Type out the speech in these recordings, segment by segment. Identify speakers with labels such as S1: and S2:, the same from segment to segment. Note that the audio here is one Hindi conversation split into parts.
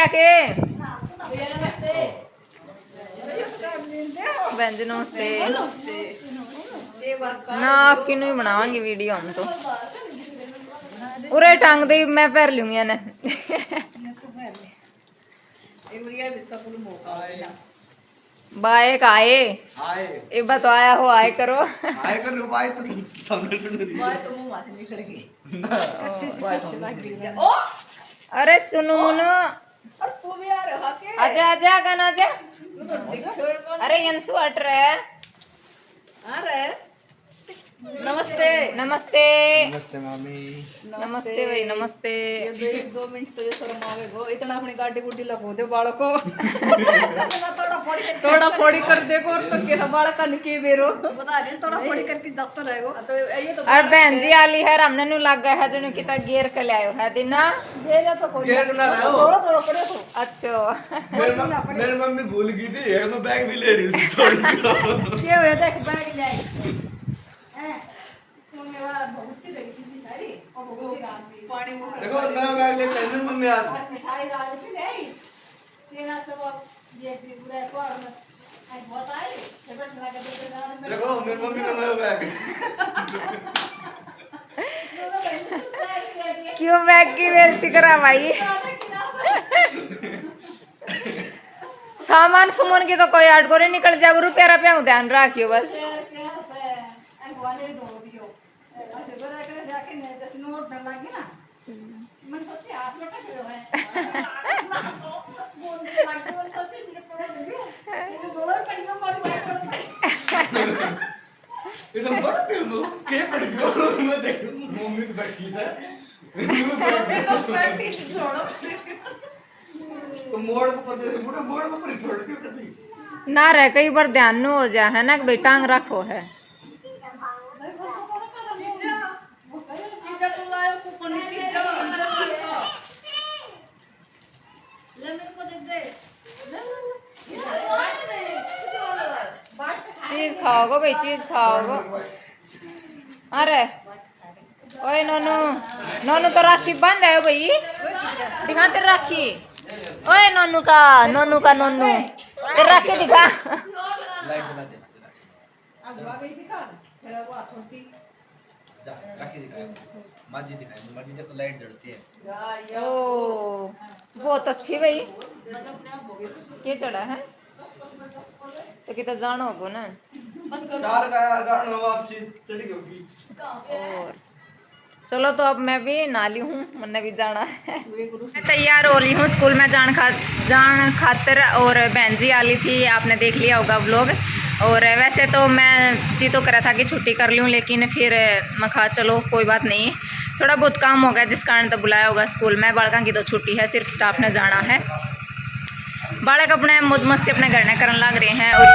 S1: के बहन जी नमस्ते ना आपकी नहीं बनावांगी वीडियो हम तो उरे टांग दे मैं पैर लूंगी ने बाए का आए एक बात तो आया हो आए करो
S2: बाय तो सामने सुन रही बाय तो मुंह से निकल गई ओ
S1: अरे चुनु मुनु
S2: और तू भी आ रहा के
S1: आजा आजा गाना आजा अरे यंसु हट रहे
S2: अरे नमस्ते
S1: नमस्ते
S2: नमस्ते मामी
S1: नमस्ते भाई नमस्ते
S2: ये 2 मिनट तो ये शर्म आवेगो इतना अपनी गाड़ी गुड्डी लगो दे बालों को थोड़ा फोड़ी कर देखो और तो केरा बाल का निके बेरो बता रही थोड़ा फोड़ी करके जातो रहेगो तो ये तो
S1: और बहन जी आली है हमने नु लग गया है जनु किता गेर के लायो है दिना
S2: गेर तो कोई गेर ना लाओ थोड़ा थोड़ा करे तो
S1: अच्छा
S2: मेरी मम्मी भूल गई थी एक मैं बैग भी ले रही हूं छोड़ दो
S3: क्या हुआ देख बैग ले आई मम्मी वाला बहुत ही रही थी सारी और बहुत ही
S2: पानी में देखो नया बैग लेके आई मम्मी आज
S3: मिठाई लाल थी नहीं तेरा सब ये पूरा पर आई बहुत आई सेकंड लगा दे
S2: देखो मेरी मम्मी का नया बैग
S1: क्यों बैग की बेइज्जती करा भाई सामान सुमन की तो कोई आटकोरे निकल जाओ रुपया रुपया ध्यान रखियो बस
S2: इधर बड़ा क्यों के पड़ गयो मैं देखो मम्मी तो बैठी है मम्मी तो बैठी छोड़ो तो मोड़ को पता है मोड़ को पर छोड़ के कभी
S1: ना रहे कई बार ध्यान न हो जाए है ना कि भाई टांग रखो है
S2: चीजा तो लायो को कोनी चीजा
S3: ले मेरे को दे दे
S1: चीज खाओगे भाई चीज खाओगे अरे ओए नोनू नोनू तो राखी बंद है भाई दिखाते राखी ओए नोनू का नोनू तेरे राखी दिखा
S2: लाइट जला दे
S3: अब आ गई थी का फिर वो छोटी
S2: जा राखी दिखाए माजी दिखाए माजी जब लाइट जलती है
S1: ओ बहुत अच्छी भाई क्या चढ़ा है तो कितना जानो होगो ना
S2: चार का गाना वापसी चढ़ी होगी
S1: और चलो तो अब मैं भी नाली हूँ मैंने भी जाना है मैं तैयार हो रही हूँ स्कूल में जान खातर और बहन जी आली थी आपने देख लिया होगा व्लॉग और वैसे तो मैं जी तो करा था कि छुट्टी कर लूँ लेकिन फिर मैं कहा चलो कोई बात नहीं थोड़ा बहुत काम हो गया जिस कारण तो बुलाया होगा स्कूल में बालका की तो छुट्टी है सिर्फ स्टाफ ने जाना है बालक अपने मौज मस्ती अपने घर में करने लग रहे हैं और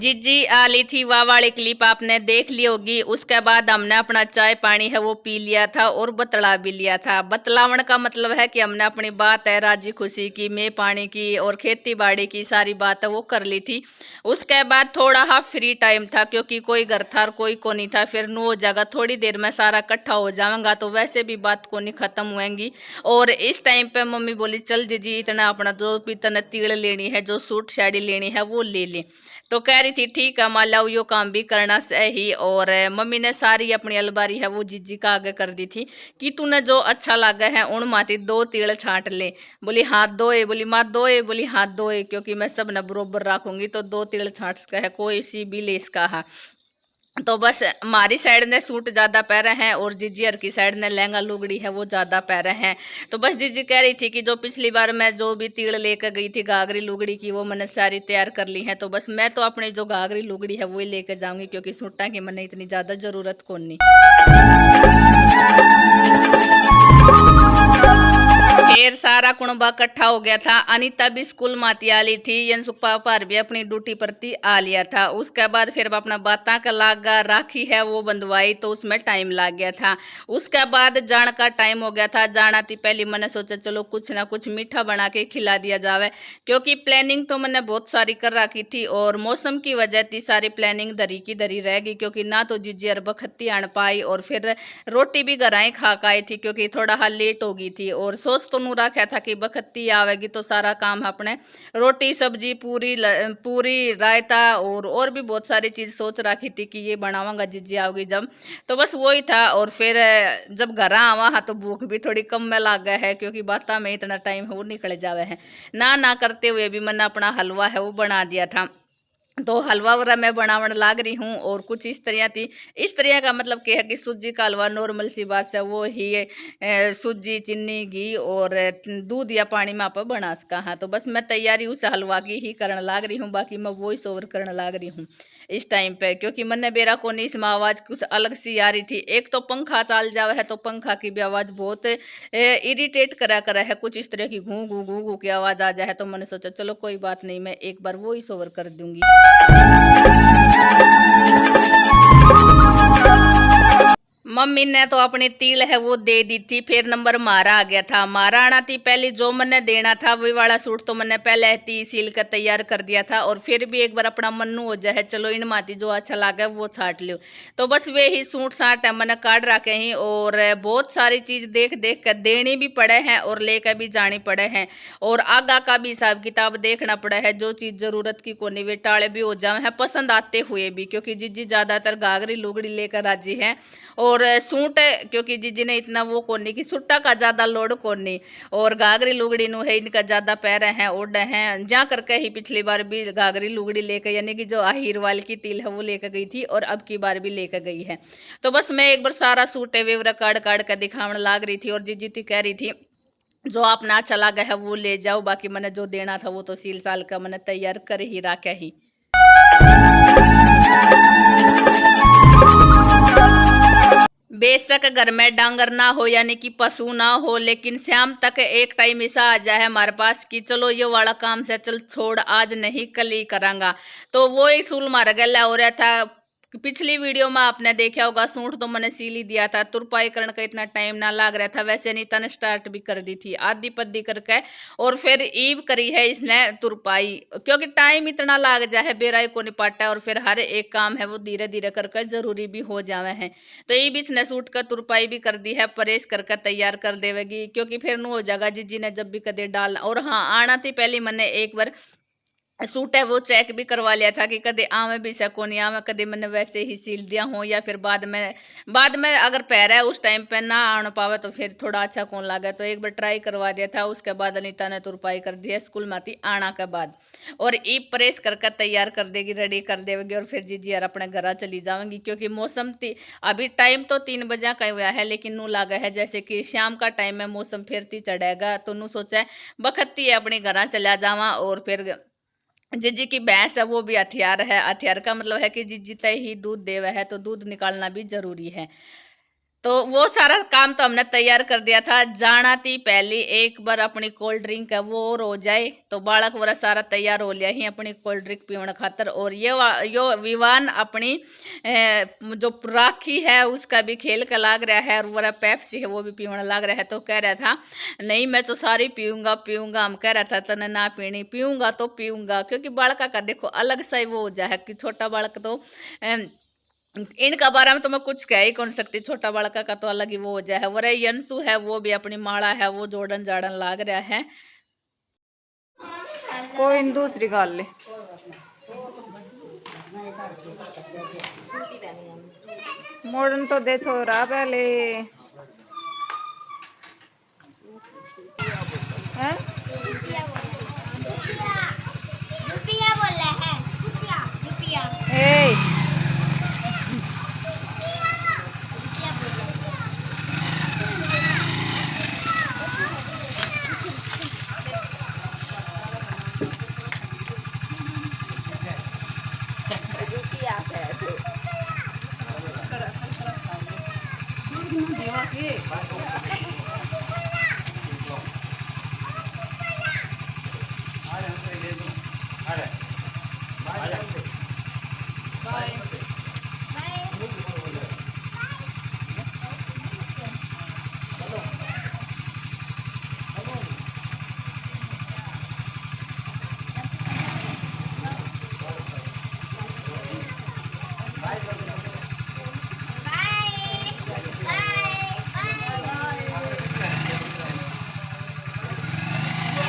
S4: जीजी आली थी वाह वाली क्लिप आपने देख ली होगी। उसके बाद हमने अपना चाय पानी है वो पी लिया था और बतला भी लिया था। बतलावन का मतलब है कि हमने अपनी बात है राजी खुशी की में पानी की और खेती बाड़ी की सारी बात है वो कर ली थी। उसके बाद थोड़ा हा फ्री टाइम था क्योंकि कोई घर था और कोई को नहीं था। फिर नो हो जाएगा थोड़ी देर में सारा इकट्ठा हो जाएगा तो वैसे भी बात को नहीं खत्म होएंगी। और इस टाइम पे मम्मी बोली चल जीजी इतना अपना जो भी तने तीड़ लेनी है जो सूट साड़ी लेनी है वो ले ले। तो कह रही थी ठीक है मान लो यो काम भी करना सही। और मम्मी ने सारी अपनी अलमारी है वो जीजी का आगे कर दी थी कि तूने जो अच्छा लगा है उन माती 2 तीड़ छांट ले। बोली हाथ धोए, बोली माँ धोए, बोली हाथ धोए क्योंकि मैं सब न बरोबर रखूंगी तो 2 तीड़ छांट का है कोई सी भी ले इसका है। तो बस हमारी साइड ने सूट ज़्यादा पहरे हैं और जीजी हर की साइड ने लहंगा लुगड़ी है वो ज़्यादा पहरे हैं। तो बस जीजी कह रही थी कि जो पिछली बार मैं जो भी तीड़ लेकर गई थी घाघरी लुगड़ी की वो मैंने सारी तैयार कर ली है। तो बस मैं तो अपनी जो घाघरी लुगड़ी है वही लेकर जाऊंगी क्योंकि सूटा की मैंने इतनी ज़्यादा ज़रूरत कौन नहीं। फिर सारा कुणबा इकट्ठा हो गया था। अनीता भी स्कूल माती आली थी, यनसुपा पर भी अपनी ड्यूटी प्रति आ लिया था। उसके बाद फिर अपना बाता का लागा राखी है वो बंधवाई, तो उसमें टाइम लग गया था। उसके बाद जान का टाइम हो गया था। जाना थी पहले मैंने सोचा चलो कुछ ना कुछ मीठा बना के खिला दिया जावे, क्योंकि प्लानिंग तो मैंने बहुत सारी कर रखी थी और मौसम की वजह थी सारी प्लानिंग दरी की दरी रह गई, क्योंकि ना तो जीजी और बखत्ती आन पाई और फिर रोटी भी घर ही खा आई थी, क्योंकि थोड़ा हाल लेट हो गई थी। और सोच तो नू रखा था कि बखत्ती आवेगी तो सारा काम अपने रोटी सब्जी पूरी रायता और भी बहुत सारी चीज़ सोच रखी थी कि ये बनावांगा जीजी आओगी जब, तो बस वही था। और फिर जब घर आवा हाँ तो भूख भी थोड़ी कम में लग गया है, क्योंकि बाता में इतना टाइम है वो निकल जावे है। ना करते हुए भी मैंने अपना हलवा है वो बना दिया था। तो हलवा वगैरह मैं बनावन लाग रही हूँ। और कुछ इस तरह थी, इस तरह का मतलब क्या है कि सूजी का हलवा नॉर्मल सी बात है, वो ही सूजी चीनी घी और दूध या पानी में आप बना सका। हाँ तो बस मैं तैयारी उस हलवा की ही करने लाग रही हूँ, बाकी मैं वॉइस ओवर करने लाग रही हूँ इस टाइम पे, क्योंकि मैंने बेरा को नहीं इसमें आवाज़ कुछ अलग सी आ रही थी। एक तो पंखा चाल जावा है तो पंखा की भी आवाज़ बहुत इरिटेट करा है, कुछ इस तरह की घू घू घू घू की आवाज़ आ जाए। तो मैंने सोचा चलो कोई बात नहीं, मैं एक बार वॉइस ओवर कर दूंगी। मम्मी ने तो अपनी तिल है वो दे दी थी। फिर नंबर मारा आ गया था। मारा आना थी पहले जो मैंने देना था वही वाला सूट तो मैंने पहले ती सील कर तैयार कर दिया था। और फिर भी एक बार अपना मन्नू हो जाए चलो इन माती जो अच्छा लगे वो छाट लो, तो बस वे ही सूट साट है मैंने काट रखे हैं। और बहुत सारी चीज़ देख कर देनी भी पड़े हैं और लेकर भी जानी पड़े हैं, और आगा का भी हिसाब किताब देखना पड़ा है। जो चीज़ ज़रूरत की कोनी वे टाले भी हो जाए हैं पसंद आते हुए भी, क्योंकि जीजी ज़्यादातर घाघरी लुगड़ी लेकर राजी है। और सूट क्योंकि जीजी ने इतना वो कोनी कि सुट्टा का ज़्यादा लोड कोनी, और घाघरी लुगड़ी नु है इनका ज़्यादा पैर हैं ओड हैं। जा करके ही पिछली बार भी घाघरी लुगड़ी लेकर यानी कि जो आहिरवाल की तिल है वो लेकर गई थी, और अब की बार भी लेकर गई है। तो बस मैं एक बार सारा सूट वेवरा काट कर दिखाने लाग रही थी। और जीजी थी कह रही थी जो अपना अच्छा लगा है वो ले जाओ, बाकी मैंने जो देना था वो तो सील साल का मैंने तैयार कर ही रखा ही। बेशक घर में डांगर ना हो यानी कि पशु ना हो, लेकिन शाम तक एक टाइम ऐसा आ जाए हमारे पास कि चलो ये वाला काम से चल छोड़ आज नहीं कल ही करांगा। तो वो एक सूल मार गया हो रहा था। पिछली वीडियो में आपने देखा होगा सूट तो मैंने सील ही दिया था, तुरपाई करने का इतना टाइम ना लग रहा था। वैसे अनीता ने स्टार्ट भी कर दी थी आधी पद्दी करके, और फिर ईव करी है इसने तुरपाई, क्योंकि टाइम इतना लग जाए बेराई को निपाटा है। और फिर हर एक काम है वो धीरे धीरे करके जरूरी भी हो जावे हैं। तो ईव इसने सूट का तुरपाई भी कर दी है, प्रेस करके तैयार कर देवेगी, क्योंकि फिर नु हो जाएगा जीजी ने जब भी कदे डाल। और हाँ आना थी पहले मैंने एक बार सूट है वो चेक भी करवा लिया था कि कदे आवे भी सको नहीं आवे, कदे मैंने वैसे ही सील दिया हो या फिर बाद में अगर पैर है उस टाइम पे ना आने पावे तो फिर थोड़ा अच्छा कौन लगा। तो एक बार ट्राई करवा दिया था। उसके बाद अनीता ने तुरपाई कर दिया स्कूल में आती आना के बाद, और ईप प्रेस करके तैयार कर देगी रेडी कर देगी। और फिर जीजी यार अपने घर चली जाऊंगी, क्योंकि मौसम अभी टाइम तो 3 बजे का हुआ है, लेकिन नू लगा है जैसे कि शाम का टाइम में मौसम फिरती चढ़ेगा। तो नू सोचा है बखत्ती है अपने घर चला जावा। और फिर जीजी की भैंस है वो भी हथियार है। हथियार का मतलब है कि जीजी तय ही दूध देवे है, तो दूध निकालना भी जरूरी है। तो वो सारा काम तो हमने तैयार कर दिया था। जाना थी पहले एक बार अपनी कोल्ड ड्रिंक है वो और हो जाए, तो बालक वरा सारा तैयार हो लिया ही अपनी कोल्ड ड्रिंक पीने खातर। और ये विवान अपनी जो राखी है उसका भी खेल का लाग रहा है, और वरा पेप्सी है वो भी पीने लाग रहा है। तो कह रहा था नहीं मैं तो सारी पीऊंगा। हम कह रहा था तने ना पीनी, पीऊंगा तो पीऊंगा, क्योंकि बालका का देखो अलग सा ही वो हो जाए कि छोटा बालक तो इनका बारे में तो मैं कुछ कह ही कौन सकती, छोटा बालका का तो अलग ही वो हो जाए। वरे यंसु है वो भी अपनी माड़ा है वो जोड़न जाड़न लाग रहा है।
S1: कोई दूसरी गाल ले मॉडर्न तो दे छोरा पहले हैं? ए बाय।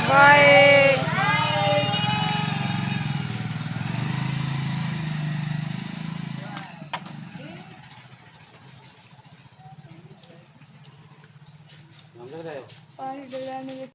S1: बाय।
S2: हम लग रहा है